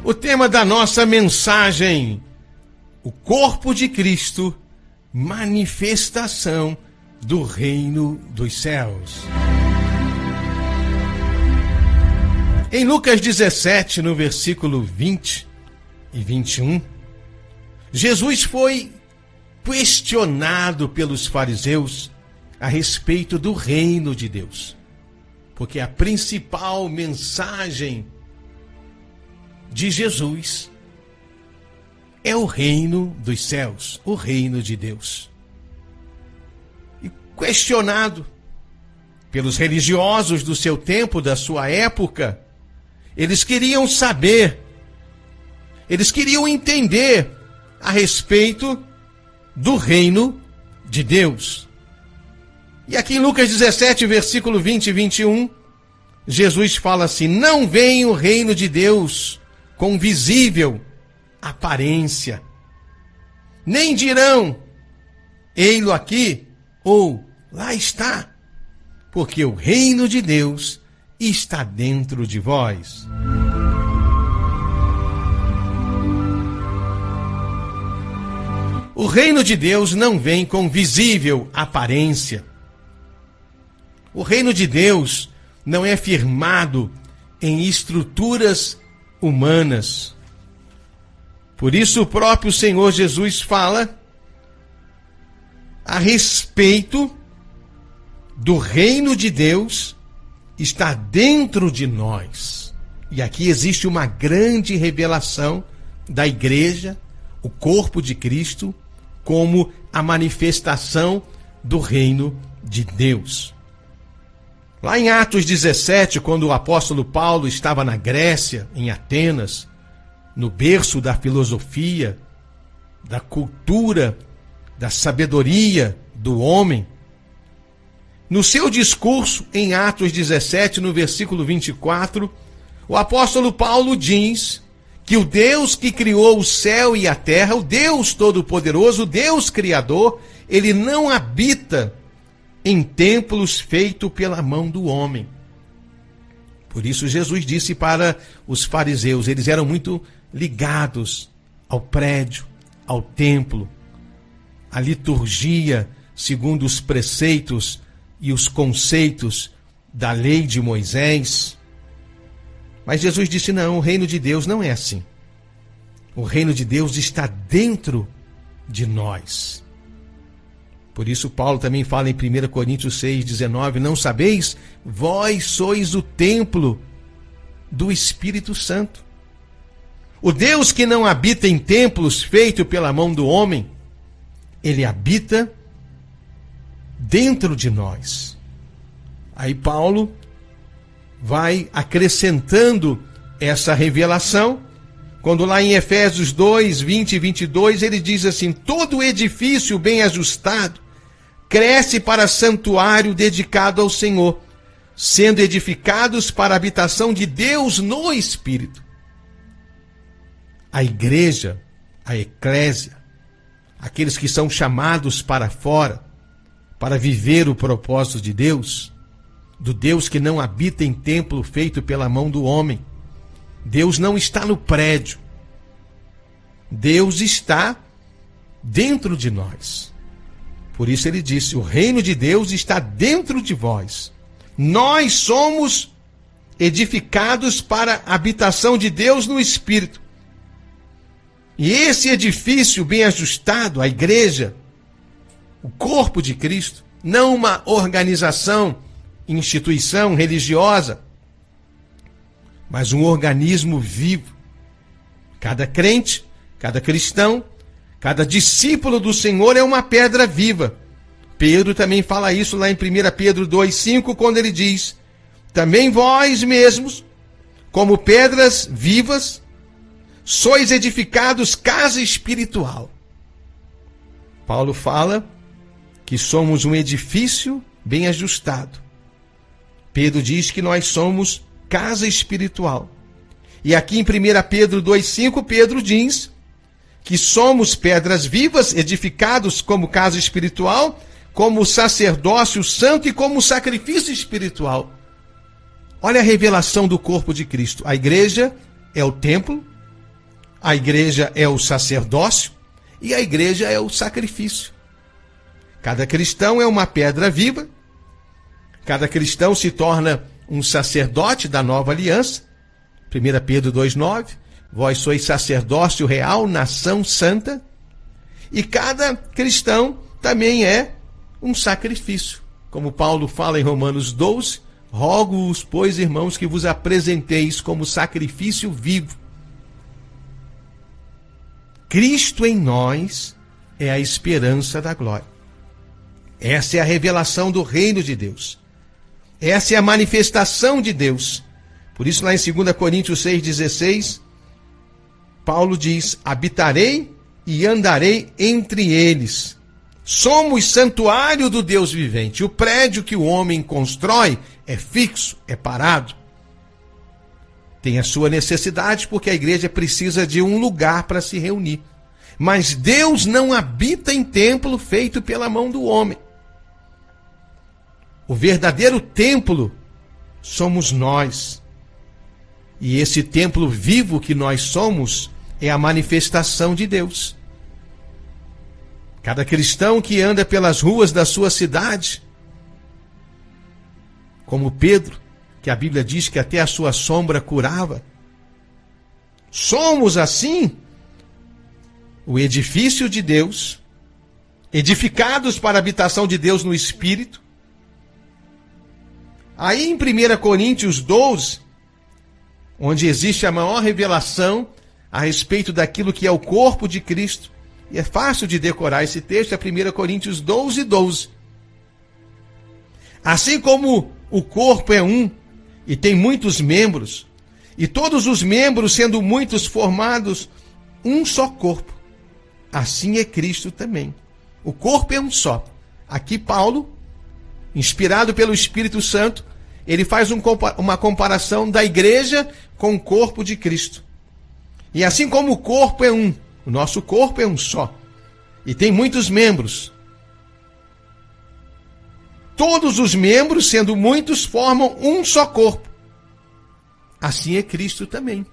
O tema da nossa mensagem: o corpo de Cristo, manifestação do reino dos céus. Em Lucas 17, no versículo 20 e 21, Jesus foi questionado pelos fariseus a respeito do reino de Deus. Porque a principal mensagem de Jesus é o reino dos céus, o reino de Deus. E questionado pelos religiosos do seu tempo, da sua época, eles queriam saber, eles queriam entender a respeito do reino de Deus. E aqui em Lucas 17, versículo 20 e 21, Jesus fala assim: não vem o reino de Deus com visível aparência, nem dirão, ei-lo aqui, ou lá está, porque o reino de Deus está dentro de vós. O reino de Deus não vem com visível aparência. O reino de Deus não é firmado em estruturas humanas. Por isso o próprio Senhor Jesus fala a respeito do reino de Deus está dentro de nós. E aqui existe uma grande revelação da igreja, o corpo de Cristo, como a manifestação do reino de Deus. Lá em Atos 17, quando o apóstolo Paulo estava na Grécia, em Atenas, no berço da filosofia, da cultura, da sabedoria do homem, no seu discurso, em Atos 17, no versículo 24, o apóstolo Paulo diz que o Deus que criou o céu e a terra, o Deus Todo-Poderoso, o Deus Criador, ele não habita em templos feitos pela mão do homem. Por isso Jesus disse para os fariseus, eles eram muito ligados ao prédio, ao templo, à liturgia, segundo os preceitos e os conceitos da lei de Moisés. Mas Jesus disse, não, o reino de Deus não é assim. O reino de Deus está dentro de nós. Por isso Paulo também fala em 1 Coríntios 6,19, não sabeis? Vós sois o templo do Espírito Santo. O Deus que não habita em templos feitos pela mão do homem, ele habita dentro de nós. Aí Paulo vai acrescentando essa revelação, quando lá em Efésios 2, 20 e 22, ele diz assim, todo edifício bem ajustado cresce para santuário dedicado ao Senhor, sendo edificados para a habitação de Deus no Espírito. A igreja, a eclésia, aqueles que são chamados para fora, para viver o propósito de Deus, do Deus que não habita em templo feito pela mão do homem. Deus não está no prédio. Deus está dentro de nós. Por isso ele disse, o reino de Deus está dentro de vós. Nós somos edificados para a habitação de Deus no Espírito. E esse edifício bem ajustado, a igreja, o corpo de Cristo, não uma organização, instituição religiosa, mas um organismo vivo. Cada crente, cada cristão, cada discípulo do Senhor é uma pedra viva. Pedro também fala isso lá em 1 Pedro 2,5, quando ele diz, também vós mesmos, como pedras vivas, sois edificados casa espiritual. Paulo fala que somos um edifício bem ajustado. Pedro diz que nós somos casa espiritual. E aqui em 1 Pedro 2,5, Pedro diz que somos pedras vivas, edificados como casa espiritual, como sacerdócio santo e como sacrifício espiritual. Olha a revelação do corpo de Cristo. A igreja é o templo, A igreja é o sacerdócio e a igreja é o sacrifício. Cada cristão é uma pedra viva, cada cristão se torna um sacerdote da nova aliança. 1 Pedro 2,9, vós sois sacerdócio real, nação santa. E cada cristão também é um sacrifício. Como Paulo fala em Romanos 12, rogo-vos, pois, irmãos, que vos apresenteis como sacrifício vivo. Cristo em nós é a esperança da glória. Essa é a revelação do reino de Deus. Essa é a manifestação de Deus. Por isso, lá em 2 Coríntios 6,16, Paulo diz: habitarei e andarei entre eles. Somos santuário do Deus vivente. O prédio que o homem constrói é fixo, é parado. Tem a sua necessidade, porque a igreja precisa de um lugar para se reunir. Mas Deus não habita em templo feito pela mão do homem. O verdadeiro templo somos nós. E esse templo vivo que nós somos é a manifestação de Deus. Cada cristão que anda pelas ruas da sua cidade, como Pedro, que a Bíblia diz que até a sua sombra curava, somos assim o edifício de Deus, edificados para a habitação de Deus no Espírito. Aí em 1 Coríntios 12, onde existe a maior revelação a respeito daquilo que é o corpo de Cristo, e é fácil de decorar esse texto, é 1 Coríntios 12:12. Assim como o corpo é um e tem muitos membros, e todos os membros, sendo muitos, formados um só corpo, assim é Cristo também. O corpo é um só. Aqui Paulo, inspirado pelo Espírito Santo, ele faz uma comparação da igreja com o corpo de Cristo. E assim como o corpo é um, o nosso corpo é um só, e tem muitos membros. Todos os membros, sendo muitos, formam um só corpo. Assim é Cristo também.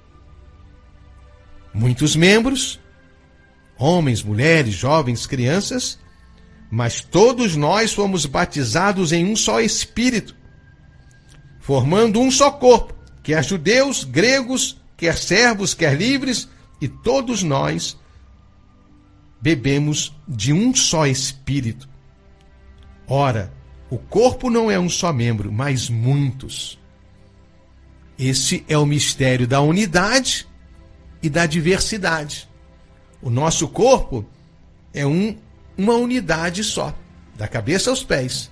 Muitos membros, homens, mulheres, jovens, crianças, mas todos nós fomos batizados em um só Espírito, formando um só corpo, quer judeus, gregos, quer servos, quer livres, e todos nós bebemos de um só Espírito. Ora, o corpo não é um só membro, mas muitos. Esse é o mistério da unidade e da diversidade. O nosso corpo é uma unidade só, da cabeça aos pés.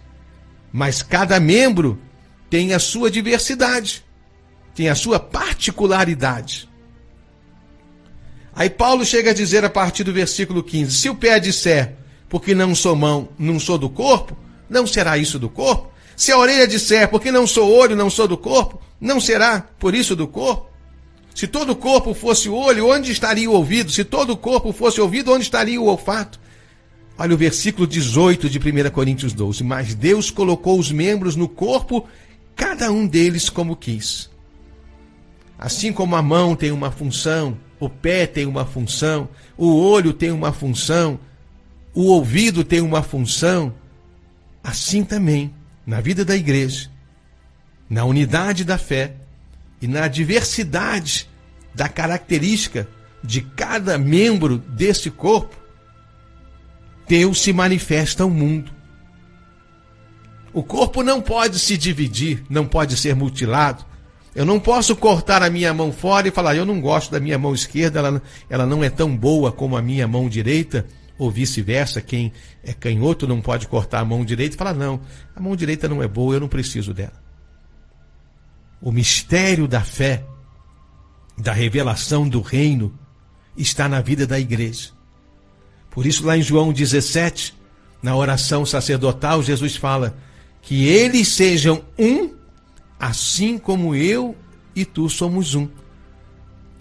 Mas cada membro tem a sua diversidade, tem a sua particularidade. Aí Paulo chega a dizer a partir do versículo 15, se o pé disser, porque não sou mão, não sou do corpo, não será isso do corpo? Se a orelha disser, porque não sou olho, não sou do corpo, não será por isso do corpo? Se todo o corpo fosse o olho, onde estaria o ouvido? Se todo o corpo fosse ouvido, onde estaria o olfato? Olha o versículo 18 de 1 Coríntios 12. Mas Deus colocou os membros no corpo, cada um deles como quis. Assim como a mão tem uma função, o pé tem uma função, o olho tem uma função, o ouvido tem uma função, assim também, na vida da igreja, na unidade da fé e na diversidade da característica de cada membro desse corpo, Deus se manifesta ao mundo. O corpo não pode se dividir, não pode ser mutilado. Eu não posso cortar a minha mão fora e falar, eu não gosto da minha mão esquerda, ela não é tão boa como a minha mão direita, ou vice-versa, quem é canhoto não pode cortar a mão direita e falar, não, a mão direita não é boa, eu não preciso dela. O mistério da fé, da revelação do reino, está na vida da igreja. Por isso, lá em João 17, na oração sacerdotal, Jesus fala que eles sejam um, assim como eu e tu somos um.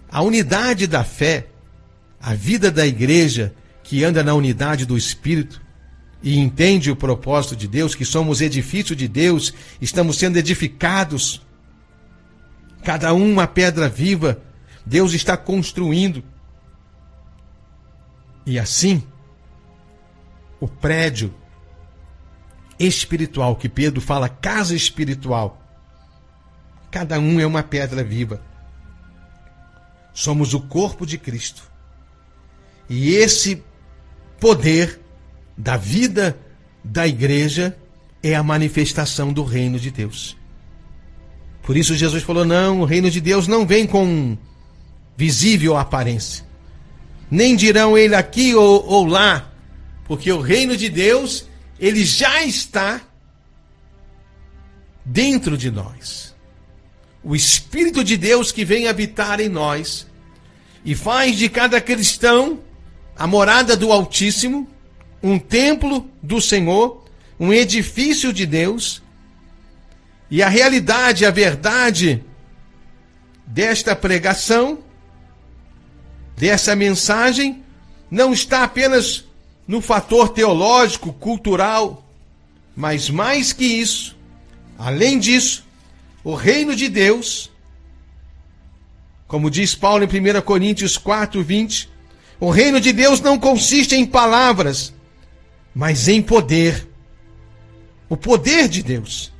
A unidade da fé, a vida da igreja que anda na unidade do Espírito e entende o propósito de Deus, que somos edifício de Deus, estamos sendo edificados, cada um uma pedra viva, Deus está construindo. E assim, o prédio espiritual, que Pedro fala, casa espiritual, cada um é uma pedra viva. Somos o corpo de Cristo. E esse poder da vida da igreja é a manifestação do reino de Deus. Por isso Jesus falou, não, o reino de Deus não vem com visível aparência. Nem dirão ele aqui ou lá, porque o reino de Deus, ele já está dentro de nós. O Espírito de Deus que vem habitar em nós e faz de cada cristão a morada do Altíssimo, um templo do Senhor, um edifício de Deus. E a realidade, a verdade desta pregação, dessa mensagem, não está apenas no fator teológico, cultural, mas mais que isso, além disso, o reino de Deus, como diz Paulo em 1 Coríntios 4:20, o reino de Deus não consiste em palavras, mas em poder. O poder de Deus,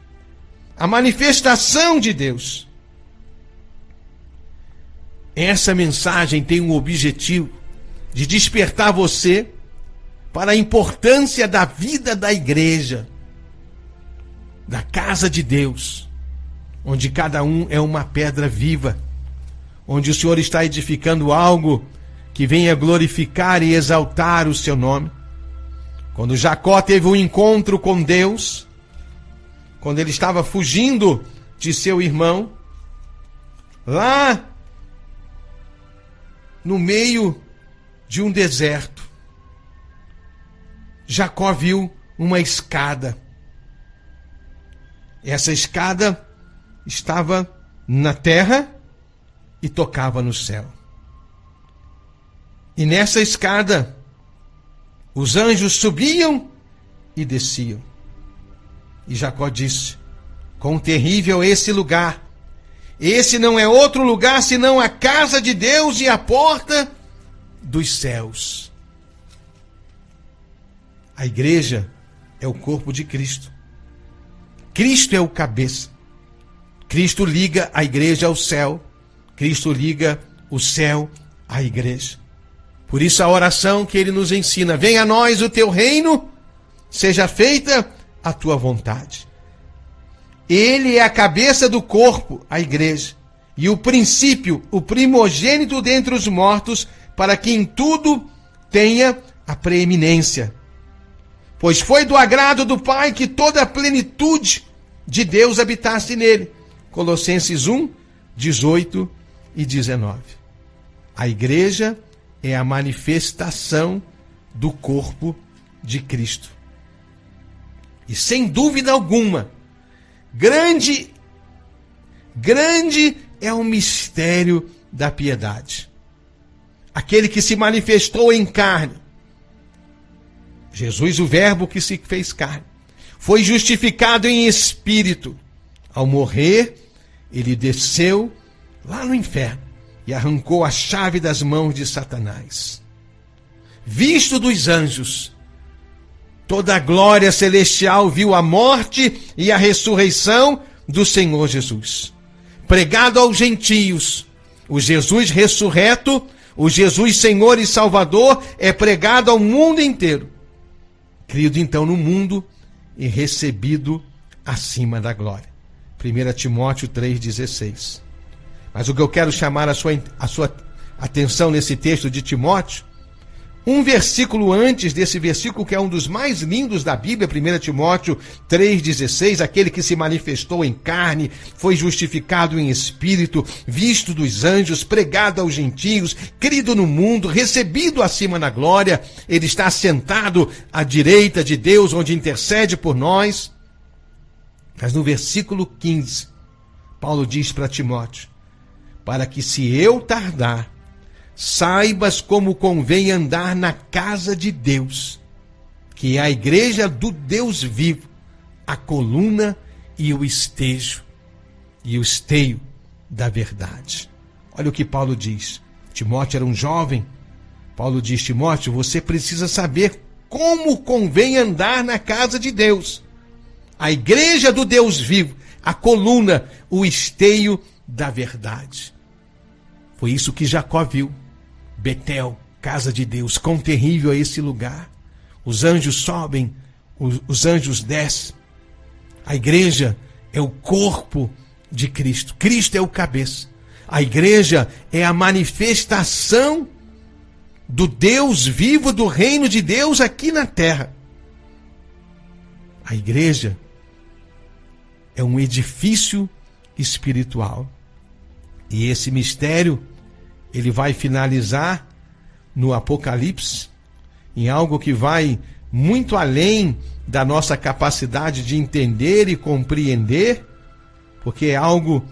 a manifestação de Deus. Essa mensagem tem o objetivo de despertar você para a importância da vida da igreja, da casa de Deus, onde cada um é uma pedra viva, onde o Senhor está edificando algo que venha glorificar e exaltar o seu nome. Quando Jacó teve um encontro com Deus, quando ele estava fugindo de seu irmão, lá no meio de um deserto, Jacó viu uma escada. Essa escada estava na terra e tocava no céu. E nessa escada, os anjos subiam e desciam. E Jacó disse, quão terrível esse lugar! Esse não é outro lugar senão a casa de Deus e a porta dos céus. A igreja é o corpo de Cristo. Cristo é o cabeça. Cristo liga a igreja ao céu. Cristo liga o céu à igreja. Por isso a oração que ele nos ensina, venha a nós o teu reino, seja feita a tua vontade. Ele é a cabeça do corpo, a igreja, e o princípio, o primogênito dentre os mortos, para que em tudo tenha a preeminência. Pois foi do agrado do Pai que toda a plenitude de Deus habitasse nele. Colossenses 1, 18 e 19. A igreja é a manifestação do corpo de Cristo. E sem dúvida alguma, grande é o mistério da piedade. Aquele que se manifestou em carne. Jesus, o verbo que se fez carne, foi justificado em espírito. Ao morrer, ele desceu lá no inferno e arrancou a chave das mãos de Satanás. Visto dos anjos, toda a glória celestial viu a morte e a ressurreição do Senhor Jesus. Pregado aos gentios, o Jesus ressurreto, o Jesus Senhor e Salvador, é pregado ao mundo inteiro. Crido então no mundo e recebido acima da glória. 1 Timóteo 3,16. Mas o que eu quero chamar a sua atenção nesse texto de Timóteo, um versículo antes desse versículo, que é um dos mais lindos da Bíblia, 1 Timóteo 3,16, aquele que se manifestou em carne, foi justificado em espírito, visto dos anjos, pregado aos gentios, crido no mundo, recebido acima na glória, ele está assentado à direita de Deus, onde intercede por nós. Mas no versículo 15, Paulo diz para Timóteo, para que se eu tardar, saibas como convém andar na casa de Deus, que é a igreja do Deus vivo, a coluna e o esteio da verdade. Olha o que Paulo diz. Timóteo era um jovem, Paulo diz: Timóteo, você precisa saber como convém andar na casa de Deus, a igreja do Deus vivo, a coluna, o esteio da verdade. Foi isso que Jacó viu. Betel, casa de Deus, quão terrível é esse lugar. Os anjos sobem, os anjos descem. A igreja é o corpo de Cristo. Cristo é o cabeça. A igreja é a manifestação do Deus vivo, do reino de Deus aqui na terra. A igreja é um edifício espiritual. E esse mistério, ele vai finalizar no Apocalipse, em algo que vai muito além da nossa capacidade de entender e compreender, porque é algo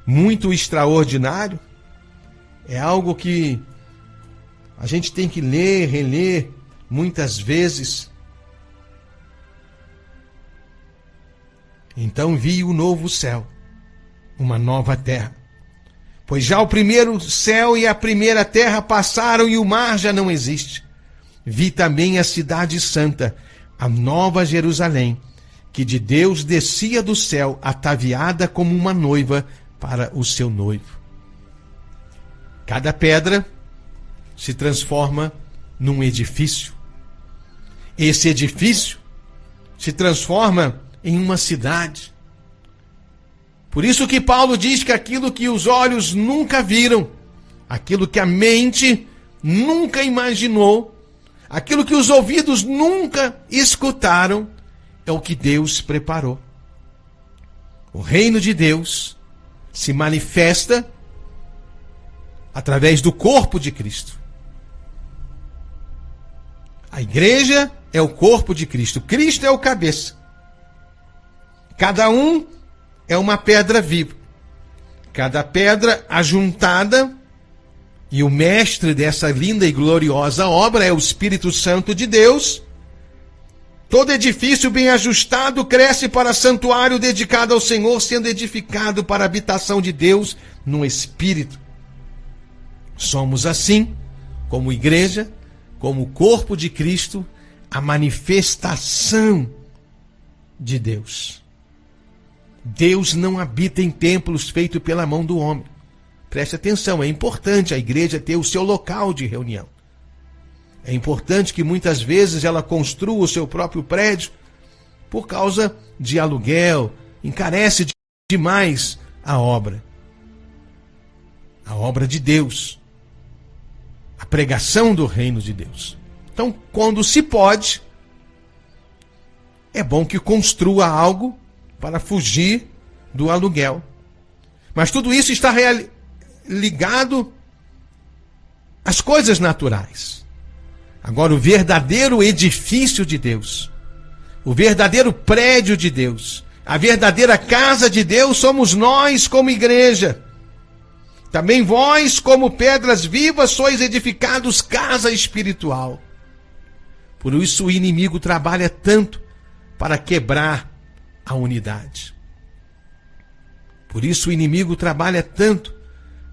muito extraordinário, é algo que a gente tem que ler, reler muitas vezes. Então vi o novo céu, uma nova terra. Pois já o primeiro céu e a primeira terra passaram e o mar já não existe. Vi também a cidade santa, a nova Jerusalém, que de Deus descia do céu, ataviada como uma noiva para o seu noivo. Cada pedra se transforma num edifício. Esse edifício se transforma em uma cidade. Por isso que Paulo diz que aquilo que os olhos nunca viram, aquilo que a mente nunca imaginou, aquilo que os ouvidos nunca escutaram, é o que Deus preparou. O reino de Deus se manifesta através do corpo de Cristo. A igreja é o corpo de Cristo. Cristo é o cabeça. Cada um é uma pedra viva. Cada pedra ajuntada, e o mestre dessa linda e gloriosa obra é o Espírito Santo de Deus. Todo edifício bem ajustado cresce para santuário dedicado ao Senhor, sendo edificado para a habitação de Deus no Espírito. Somos assim, como igreja, como corpo de Cristo, a manifestação de Deus. Deus não habita em templos feitos pela mão do homem. Preste atenção, é importante a igreja ter o seu local de reunião. É importante que muitas vezes ela construa o seu próprio prédio por causa de aluguel, encarece demais a obra de Deus, a pregação do reino de Deus. Então, quando se pode, é bom que construa algo para fugir do aluguel. Mas tudo isso está ligado às coisas naturais. Agora, o verdadeiro edifício de Deus, o verdadeiro prédio de Deus, a verdadeira casa de Deus somos nós como igreja. Também vós, como pedras vivas, sois edificados casa espiritual. Por isso o inimigo trabalha tanto para quebrar a unidade. Por isso o inimigo trabalha tanto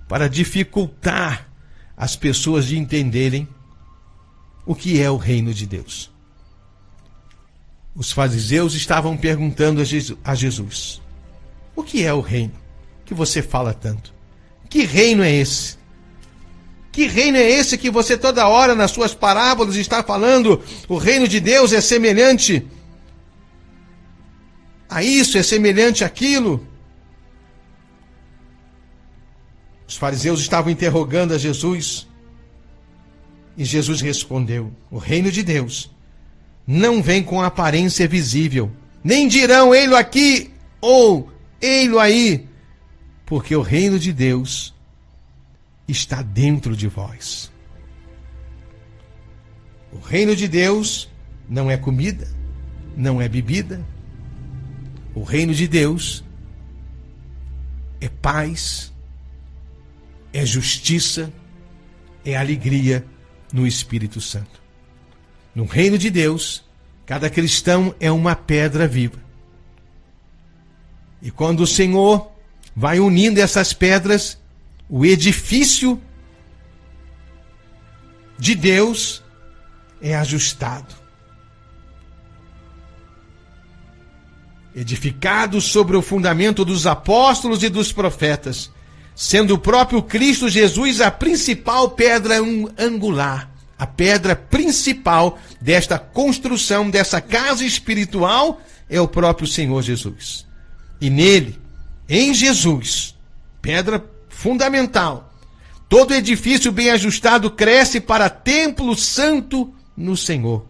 para dificultar as pessoas de entenderem o que é o reino de Deus. Os fariseus estavam perguntando a Jesus: o que é o reino que você fala tanto? Que reino é esse? Que reino é esse que você toda hora nas suas parábolas está falando? O reino de Deus é semelhante a isso, é semelhante àquilo. Os fariseus estavam interrogando a Jesus. E Jesus respondeu: o reino de Deus não vem com aparência visível, nem dirão ei-lo aqui ou ei-lo aí, porque o reino de Deus está dentro de vós. O reino de Deus não é comida, não é bebida. O reino de Deus é paz, é justiça, é alegria no Espírito Santo. No reino de Deus, cada cristão é uma pedra viva. E quando o Senhor vai unindo essas pedras, o edifício de Deus é ajustado. Edificado sobre o fundamento dos apóstolos e dos profetas, sendo o próprio Cristo Jesus a principal pedra angular, a pedra principal desta construção, dessa casa espiritual, é o próprio Senhor Jesus. E nele, em Jesus, pedra fundamental, todo edifício bem ajustado cresce para templo santo no Senhor.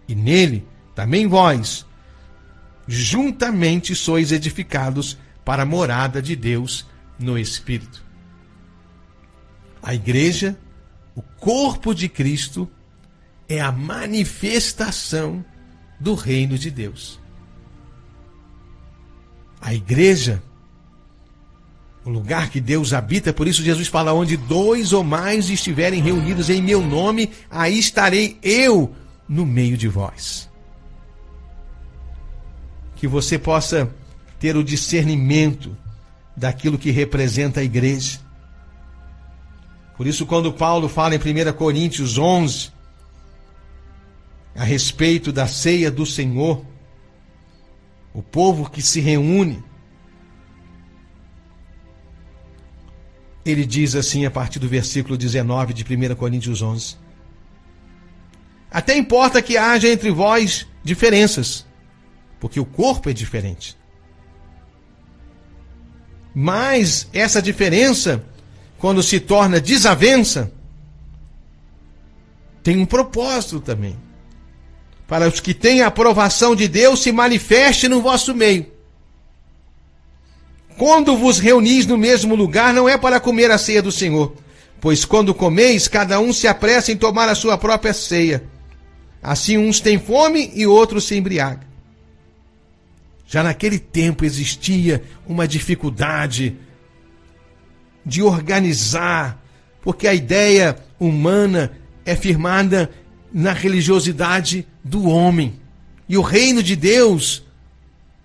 E nele, também vós, juntamente sois edificados para a morada de Deus no Espírito. A igreja, o corpo de Cristo, é a manifestação do reino de Deus. A igreja, o lugar que Deus habita, por isso Jesus fala, onde 2 ou mais estiverem reunidos em meu nome, aí estarei eu no meio de vós. Que você possa ter o discernimento daquilo que representa a igreja. Por isso, quando Paulo fala em 1 Coríntios 11, a respeito da ceia do Senhor, o povo que se reúne, ele diz assim a partir do versículo 19 de 1 Coríntios 11: até importa que haja entre vós diferenças, porque o corpo é diferente. Mas essa diferença, quando se torna desavença, tem um propósito também. Para os que têm a aprovação de Deus, se manifeste no vosso meio. Quando vos reunis no mesmo lugar, não é para comer a ceia do Senhor, pois quando comeis, cada um se apressa em tomar a sua própria ceia. Assim uns têm fome e outros se embriagam. Já naquele tempo existia uma dificuldade de organizar, porque a ideia humana é firmada na religiosidade do homem. E o reino de Deus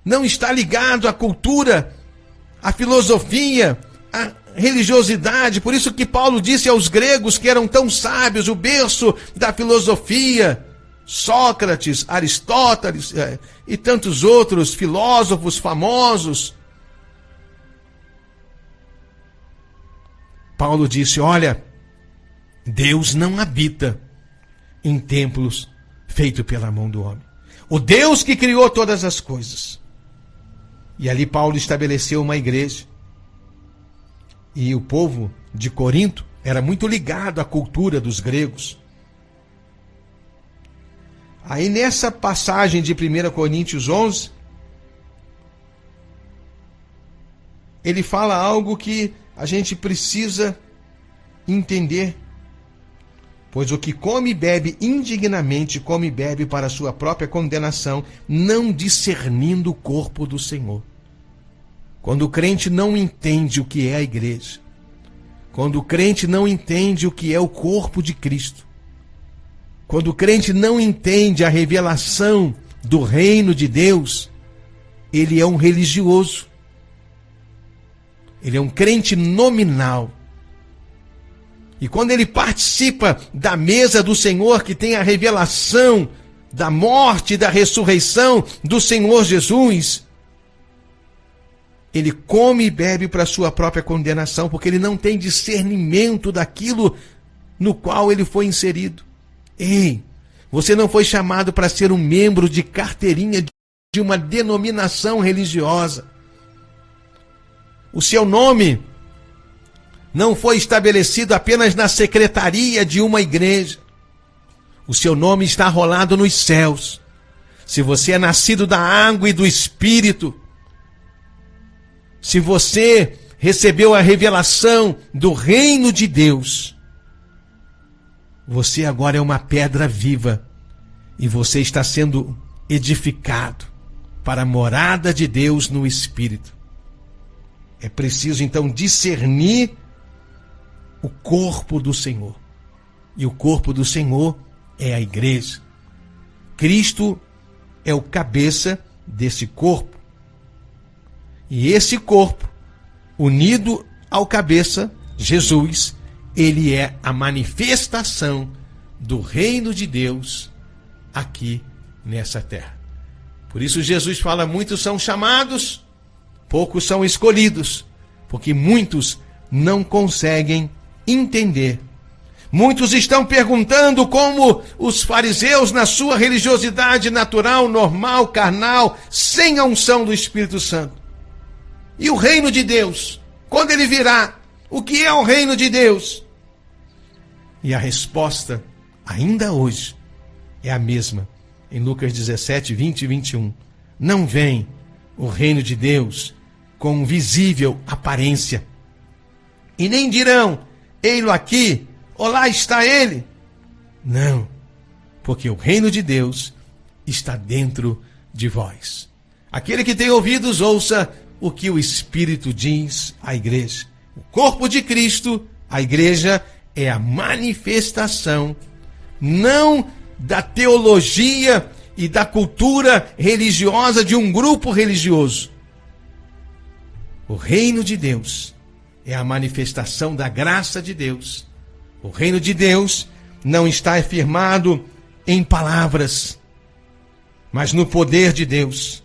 não está ligado à cultura, à filosofia, à religiosidade. Por isso que Paulo disse aos gregos que eram tão sábios, o berço da filosofia, Sócrates, Aristóteles e tantos outros filósofos famosos. Paulo disse, olha, Deus não habita em templos feitos pela mão do homem. O Deus que criou todas as coisas. E ali Paulo estabeleceu uma igreja. E o povo de Corinto era muito ligado à cultura dos gregos. Aí nessa passagem de 1 Coríntios 11, ele fala algo que a gente precisa entender. Pois o que come e bebe indignamente, come e bebe para sua própria condenação, não discernindo o corpo do Senhor. Quando o crente não entende o que é a igreja, quando o crente não entende o que é o corpo de Cristo, quando o crente não entende a revelação do reino de Deus, ele é um religioso. Ele é um crente nominal. E quando ele participa da mesa do Senhor, que tem a revelação da morte e da ressurreição do Senhor Jesus, ele come e bebe para a sua própria condenação, porque ele não tem discernimento daquilo no qual ele foi inserido. Ei, você não foi chamado para ser um membro de carteirinha de uma denominação religiosa. O seu nome não foi estabelecido apenas na secretaria de uma igreja. O seu nome está rolado nos céus. Se você é nascido da água e do Espírito, se você recebeu a revelação do reino de Deus, você agora é uma pedra viva e você está sendo edificado para a morada de Deus no Espírito. É preciso então discernir o corpo do Senhor. E o corpo do Senhor é a igreja. Cristo é o cabeça desse corpo. E esse corpo, unido ao cabeça, Jesus, ele é a manifestação do reino de Deus aqui nessa terra. Por isso Jesus fala, muitos são chamados, poucos são escolhidos, porque muitos não conseguem entender. Muitos estão perguntando como os fariseus na sua religiosidade natural, normal, carnal, sem a unção do Espírito Santo. E o reino de Deus, quando ele virá, o que é o reino de Deus? E a resposta, ainda hoje, é a mesma. Em Lucas 17, 20 e 21. Não vem o reino de Deus com visível aparência. E nem dirão, ei-lo aqui, ou lá está ele. Não, porque o reino de Deus está dentro de vós. Aquele que tem ouvidos, ouça o que o Espírito diz à igreja. O corpo de Cristo, a igreja, é a manifestação, não da teologia e da cultura religiosa de um grupo religioso. O reino de Deus é a manifestação da graça de Deus. O reino de Deus não está afirmado em palavras, mas no poder de Deus.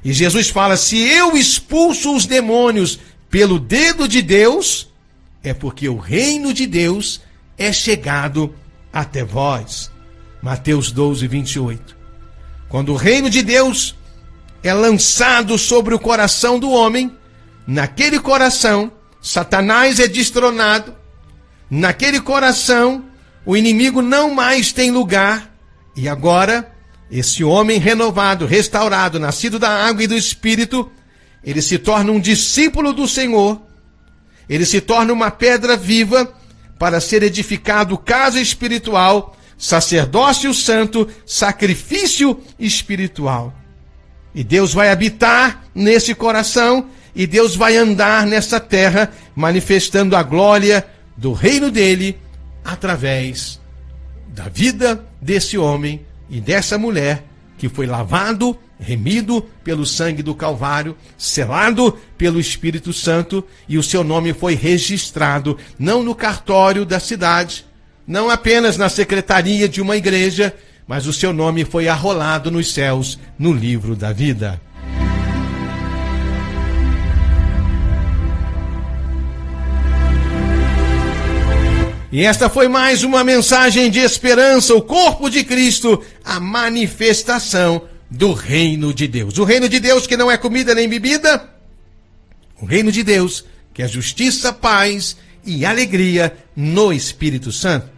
E Jesus fala, se eu expulso os demônios pelo dedo de Deus, é porque o reino de Deus é chegado até vós. Mateus 12, 28. Quando o reino de Deus é lançado sobre o coração do homem, naquele coração, Satanás é destronado, naquele coração, o inimigo não mais tem lugar, e agora, esse homem renovado, restaurado, nascido da água e do Espírito, ele se torna um discípulo do Senhor, ele se torna uma pedra viva para ser edificado casa espiritual, sacerdócio santo, sacrifício espiritual. E Deus vai habitar nesse coração, e Deus vai andar nessa terra, manifestando a glória do reino dele, através da vida desse homem e dessa mulher, que foi lavado, remido pelo sangue do Calvário, selado pelo Espírito Santo, e o seu nome foi registrado, não no cartório da cidade, não apenas na secretaria de uma igreja, mas o seu nome foi arrolado nos céus, no livro da vida. E esta foi mais uma mensagem de esperança, o corpo de Cristo, a manifestação do reino de Deus. O reino de Deus que não é comida nem bebida, o reino de Deus que é justiça, paz e alegria no Espírito Santo.